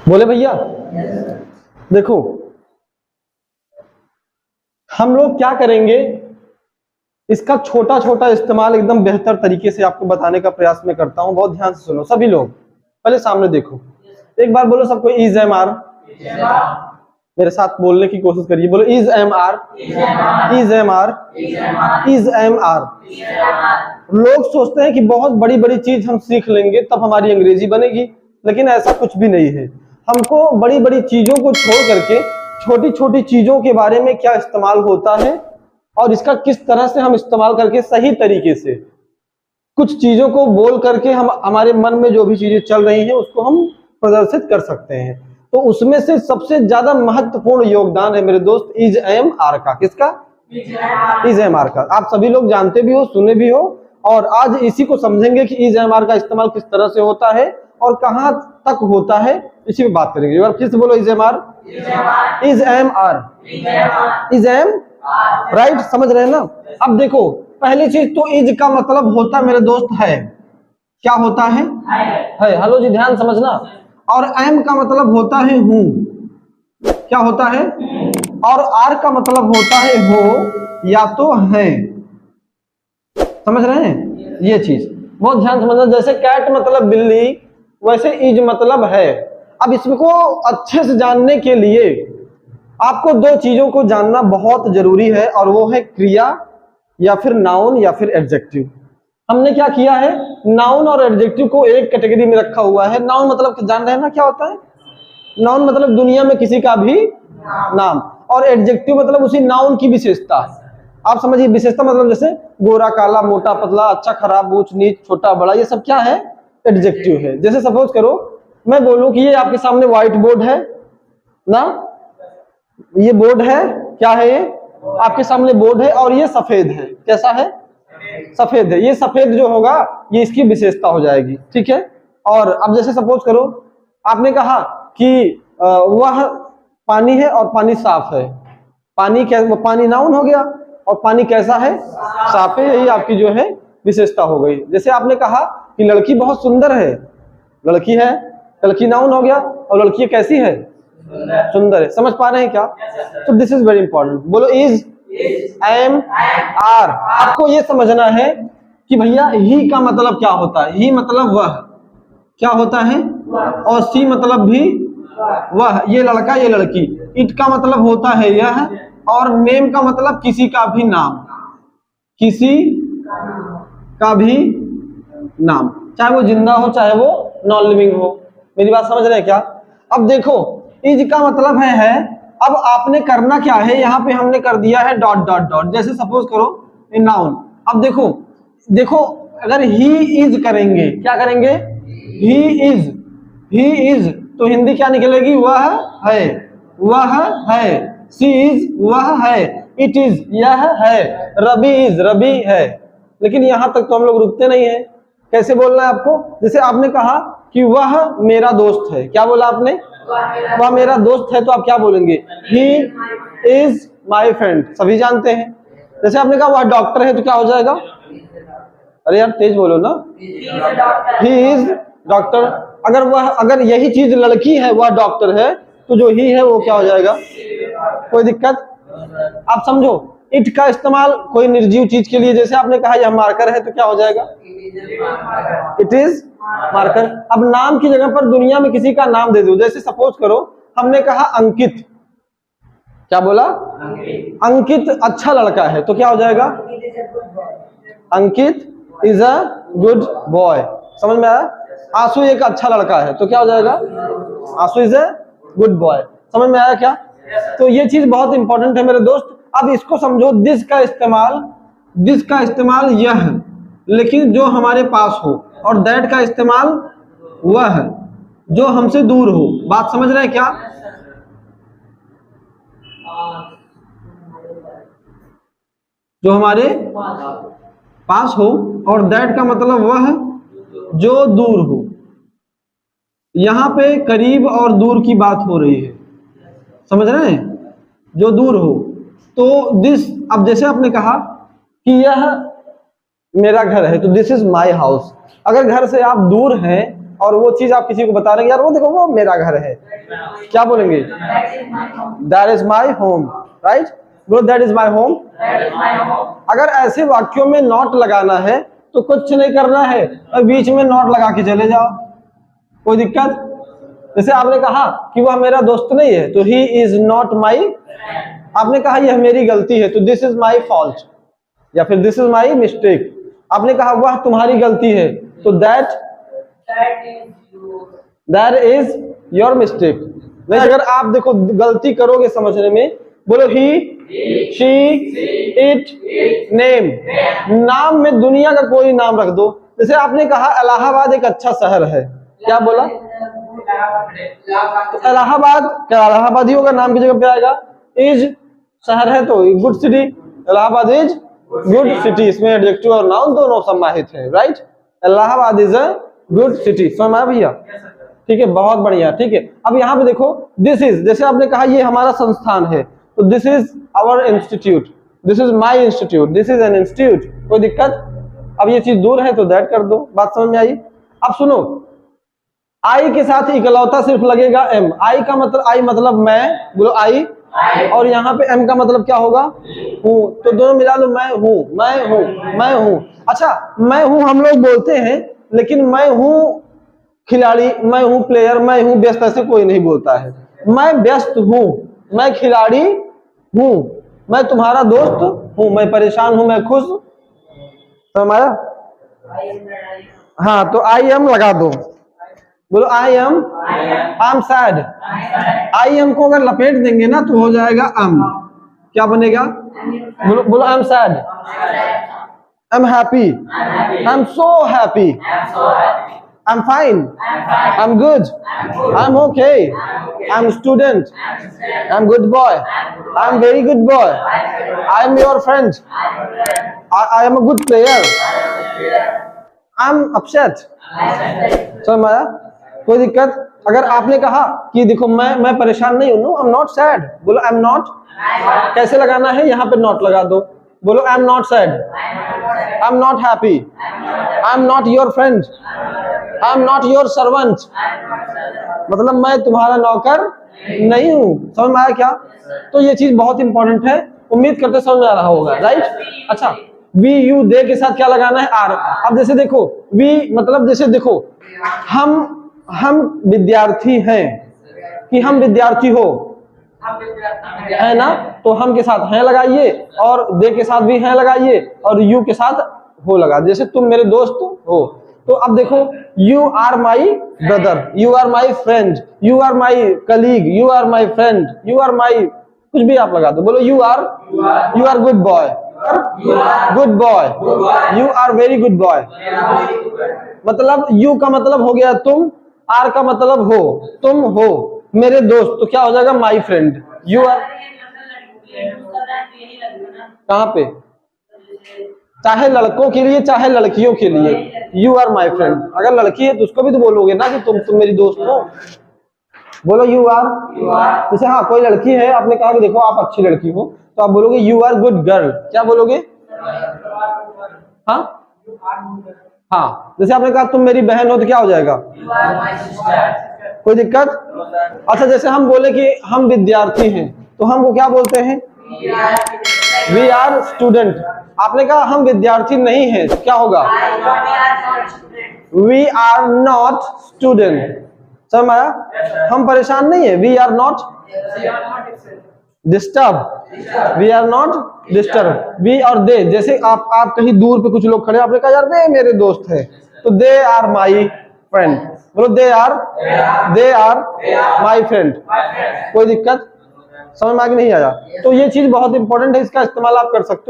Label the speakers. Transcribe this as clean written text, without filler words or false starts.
Speaker 1: बोले भैया। देखो हम लोग क्या करेंगे, इसका छोटा छोटा इस्तेमाल एकदम बेहतर तरीके से आपको बताने का प्रयास मैं करता हूं। बहुत ध्यान से सुनो सभी लोग, पहले सामने देखो, एक बार बोलो सबको इज एम आर। मेरे साथ बोलने की कोशिश करिए, बोलो is am are, is am are, is am are. लोग सोचते हैं कि बहुत बड़ी बड़ी चीज हम सीख लेंगे तब हमारी अंग्रेजी बनेगी, लेकिन ऐसा कुछ भी नहीं है। हमको बड़ी बड़ी चीजों को छोड़ करके छोटी छोटी चीजों के बारे में क्या इस्तेमाल होता है और इसका किस तरह से हम इस्तेमाल करके सही तरीके से कुछ चीजों को बोल करके हम हमारे मन में जो भी चीजें चल रही हैं उसको हम प्रदर्शित कर सकते हैं। तो उसमें से सबसे ज्यादा महत्वपूर्ण योगदान है मेरे दोस्त इज एम आर का। किसका? इज एम आर का। आप सभी लोग जानते भी हो, सुने भी हो, और आज इसी को समझेंगे कि इज एम आर का इस्तेमाल किस तरह से होता है और कहां तक होता है, इसी पे बात करेंगे। एक बार फिर से बोलो is am are, is am are, is am, right, समझ रहे हैं ना। अब देखो पहली चीज तो इज का मतलब होता है मेरे दोस्त है। क्या होता है? हेलो जी, ध्यान समझना। और एम का मतलब होता है हूं। क्या होता है? और आर का मतलब होता है हो या तो है। समझ रहे हैं ये चीज? बहुत ध्यान समझना। जैसे कैट मतलब बिल्ली, वैसे इज मतलब है। अब इसको अच्छे से जानने के लिए आपको दो चीजों को जानना बहुत जरूरी है, और वो है क्रिया या फिर नाउन या फिर एडजेक्टिव। हमने क्या किया है, नाउन और एडजेक्टिव को एक कैटेगरी में रखा हुआ है। नाउन मतलब जान रहे हैं ना क्या होता है? नाउन मतलब दुनिया में किसी का भी नाम, और एडजेक्टिव मतलब उसी नाउन की विशेषता। आप समझिए, विशेषता मतलब जैसे गोरा काला मोटा पतला अच्छा खराब ऊंच नीच छोटा बड़ा, ये सब क्या है? एडजेक्टिव है। जैसे सपोज करो मैं बोलूं कि ये आपके सामने व्हाइट बोर्ड है ना, ये बोर्ड है, क्या है ये? आपके सामने बोर्ड है, और ये सफेद है। कैसा है? सफेद है। ये सफेद जो होगा ये इसकी विशेषता हो जाएगी, ठीक है। और अब जैसे सपोज करो आपने कहा कि वह पानी है और पानी साफ है। पानी क्या? पानी नाउन हो गया, और पानी कैसा है? साफ है। यही आपकी जो है विशेषता हो गई। जैसे आपने कहा कि लड़की बहुत सुंदर है, लड़की है, लड़की नाउन हो गया, और लड़की कैसी है? सुंदर है। समझ पा रहे हैं क्या? तो दिस इज वेरी इंपॉर्टेंट। बोलो इज एम आर। आपको ये समझना है कि भैया ही का मतलब क्या होता है। ही मतलब वह, क्या होता है? और सी मतलब भी वह, ये लड़का ये लड़की। इट का मतलब होता है यह, और नेम का मतलब किसी का भी नाम, किसी का भी नाम, चाहे वो जिंदा हो चाहे वो नॉन लिविंग हो। मेरी बात समझ रहे हैं क्या? अब देखो इज का मतलब है। अब आपने करना क्या है, यहाँ पे हमने कर दिया है डॉट डॉट डॉट। जैसे सपोज करो नाउन। अब देखो देखो अगर ही इज करेंगे, क्या करेंगे? ही इज, ही इज, तो हिंदी क्या निकलेगी? वह है, वह है। सी इज, वह है। इट इज, यह है। रवि इज, रवि है। लेकिन यहां तक तो हम लोग रुकते नहीं है। कैसे बोलना है आपको? जैसे आपने कहा कि वह मेरा दोस्त है। क्या बोला आपने? वह मेरा दोस्त है। तो आप क्या बोलेंगे? He is my friend. सभी जानते हैं। जैसे आपने कहा वह डॉक्टर है, तो क्या हो जाएगा? अरे यार तेज बोलो ना। He is doctor. अगर यही चीज लड़की है, वह डॉक्टर है, तो जो ही है वो क्या हो जाएगा? कोई दिक्कत? आप समझो। इट का इस्तेमाल कोई निर्जीव चीज के लिए, जैसे आपने कहा यह मार्कर है, तो क्या हो जाएगा? It is marker. अब नाम की जगह पर दुनिया में किसी का नाम दे दो। जैसे सपोज करो हमने कहा अंकित। क्या बोला? अंकित अच्छा लड़का है, तो क्या हो जाएगा? अंकित इज अ गुड बॉय। समझ में आया? आंसू एक अच्छा लड़का है, तो क्या हो जाएगा? आंसू इज अ गुड बॉय। समझ में आया क्या? तो ये चीज बहुत इंपॉर्टेंट है मेरे दोस्त। अब इसको समझो। दिस का इस्तेमाल यह, लेकिन जो हमारे पास हो, और दैट का इस्तेमाल वह जो हमसे दूर हो। बात समझ रहे हैं क्या? जो हमारे पास हो, और दैट का मतलब वह जो दूर हो। यहां पे करीब और दूर की बात हो रही है। समझ रहे हैं? जो दूर हो। तो दिस, अब जैसे आपने कहा कि यह मेरा घर है, तो दिस इज माई हाउस। अगर घर से आप दूर हैं और वो चीज आप किसी को बता रहे हैं, यार वो देखो वो मेरा घर है, क्या बोलेंगे? That is my home, right? बोलो दैट इज माई होम। अगर ऐसे वाक्यों में नॉट लगाना है तो कुछ नहीं करना है, और बीच में नॉट लगा के चले जाओ, कोई दिक्कत? जैसे आपने कहा कि वह मेरा दोस्त नहीं है, तो ही इज नॉट माई। आपने कहा यह मेरी गलती है, तो दिस इज माई फॉल्ट, या फिर दिस इज माई मिस्टेक। आपने कहा वह तुम्हारी गलती है, तो दैट इज योर मिस्टेक। नहीं, अगर आप देखो गलती करोगे समझने में, बोलो ही, शी, इट, नेम। नाम में दुनिया का कोई नाम रख दो। जैसे आपने कहा इलाहाबाद एक अच्छा शहर है, क्या बोला? तो इलाहाबाद, क्या इलाहाबाद ही होगा, नाम की जगह पे आएगा। इज शहर है तो good city, Allahabad is good city. इसमें एडजेक्टिव और नाउन दोनों समाहित है, right? Allahabad is a good city. समझ आया भैया? ठीक है, बहुत बढ़िया। ठीक है, अब यहाँ पे देखो दिस इज, जैसे आपने कहा ये हमारा संस्थान है, तो this is our institute, this is my institute, this is an institute. कोई दिक्कत? अब ये चीज दूर है तो दैट कर दो। बात समझ में आई? अब सुनो, आई के साथ इकलौता सिर्फ लगेगा एम। आई का मतलब, आई मतलब मैं, बोलो आई, और यहाँ पे एम का मतलब क्या होगा? हूँ। तो दोनों मिला लो, मैं हूँ, मैं हूँ, मैं हूँ। अच्छा, मैं हूँ हम लोग बोलते हैं, लेकिन मैं हूँ खिलाड़ी, मैं हूँ प्लेयर, मैं हूँ व्यस्त, ऐसे कोई नहीं बोलता है। मैं व्यस्त हूँ, मैं खिलाड़ी हूँ, मैं तुम्हारा दोस्त हूँ, मैं परेशान हूँ, मैं खुश। समझ आया? हाँ, तो आई एम लगा दो। बोलो I am sad. I am को अगर लपेट देंगे ना तो हो जाएगा एम। क्या बनेगा? बोलो बोलो I am sad, I am happy, I am so happy, I am fine, I am good, I am okay, I am student, I am good boy, I am very good boy, I am your friend, I am a good player, I am upset. समझ आया? कोई दिक्कत? अगर आपने कहा कि देखो मैं परेशान नहीं हूं, आई एम नॉट सैड, बोलो आई एम नॉट। कैसे लगाना है? यहाँ पे नॉट लगा दो। बोलो I am not sad, I am not happy, I am not your friend, I am not your servant. मतलब मैं तुम्हारा नौकर नहीं हूँ। समझ में आया क्या? तो ये चीज बहुत इंपॉर्टेंट है, उम्मीद करते समझ में आ रहा होगा, राइट? अच्छा, वी यू दे के साथ क्या लगाना है? आर। अब जैसे देखो वी मतलब, जैसे देखो हम विद्यार्थी हैं, कि हम विद्यार्थी हो, है ना? तो हम के साथ हैं लगाइए, और दे के साथ भी हैं लगाइए, और यू के साथ हो लगा। जैसे तुम मेरे दोस्त हो, तो अब देखो you are my brother, you are my friend, you are my colleague, you are my friend, you are my, कुछ भी आप लगा दो। बोलो you are good boy, good boy, you are very good boy. मतलब यू का मतलब हो गया तुम, आर का मतलब हो, तुम हो मेरे दोस्त, तो क्या हो जाएगा? माई फ्रेंड। यू आर, कहाँ पे? चाहे लड़कों के लिए चाहे लड़कियों के लिए, यू आर माई फ्रेंड। अगर लड़की है तो उसको भी तो बोलोगे ना कि तुम मेरी दोस्त हो। बोलो यू आर। जैसे हाँ, कोई लड़की है, आपने कहा कि देखो आप अच्छी लड़की हो, तो आप बोलोगे यू आर गुड गर्ल। क्या बोलोगे? हाँ हाँ, जैसे आपने कहा तुम मेरी बहन हो, तो क्या हो जाएगा? कोई दिक्कत? अच्छा, जैसे हम बोले कि हम विद्यार्थी हैं, तो हमको क्या बोलते हैं? We are student. आपने कहा हम विद्यार्थी नहीं हैं, तो क्या होगा? We are not student. समझ में आया? हम परेशान नहीं है, we are not disturb, we are not disturb. We और दे, जैसे आप कहीं दूर पे कुछ लोग खड़े, आपने कहा यार वे मेरे दोस्त है, तो दे आर माई फ्रेंड। बोलो दे आर माई फ्रेंड। कोई दिक्कत? समझ में आ नहीं आया? तो ये चीज बहुत इंपॉर्टेंट है, इसका इस्तेमाल आप कर सकते हो।